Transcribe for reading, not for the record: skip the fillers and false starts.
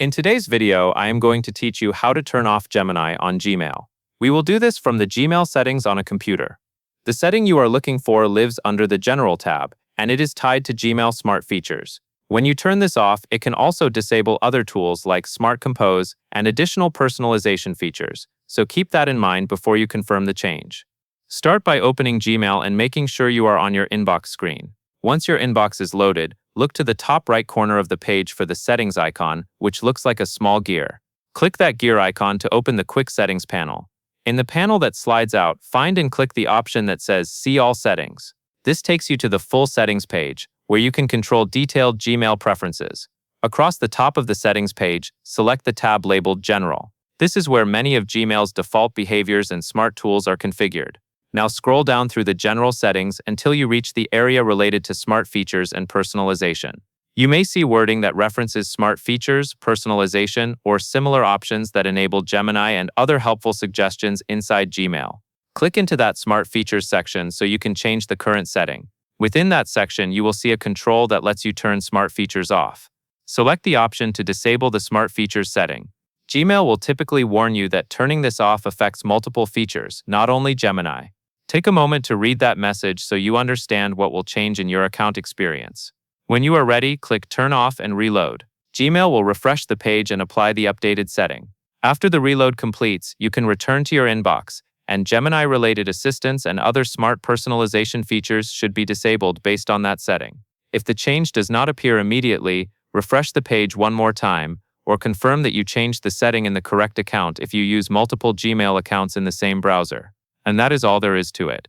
In today's video, I am going to teach you how to turn off Gemini on Gmail. We will do this from the Gmail settings on a computer. The setting you are looking for lives under the General tab, and it is tied to Gmail Smart Features. When you turn this off, it can also disable other tools like Smart Compose and additional personalization features, so keep that in mind before you confirm the change. Start by opening Gmail and making sure you are on your inbox screen. Once your inbox is loaded, look to the top right corner of the page for the settings icon, which looks like a small gear. Click that gear icon to open the Quick Settings panel. In the panel that slides out, find and click the option that says See All Settings. This takes you to the full settings page, where you can control detailed Gmail preferences. Across the top of the settings page, select the tab labeled General. This is where many of Gmail's default behaviors and smart tools are configured. Now scroll down through the general settings until you reach the area related to smart features and personalization. You may see wording that references smart features, personalization, or similar options that enable Gemini and other helpful suggestions inside Gmail. Click into that smart features section so you can change the current setting. Within that section, you will see a control that lets you turn smart features off. Select the option to disable the smart features setting. Gmail will typically warn you that turning this off affects multiple features, not only Gemini. Take a moment to read that message so you understand what will change in your account experience. When you are ready, click Turn Off and Reload. Gmail will refresh the page and apply the updated setting. After the reload completes, you can return to your inbox, and Gemini-related assistance and other smart personalization features should be disabled based on that setting. If the change does not appear immediately, refresh the page one more time, or confirm that you changed the setting in the correct account if you use multiple Gmail accounts in the same browser. And that is all there is to it.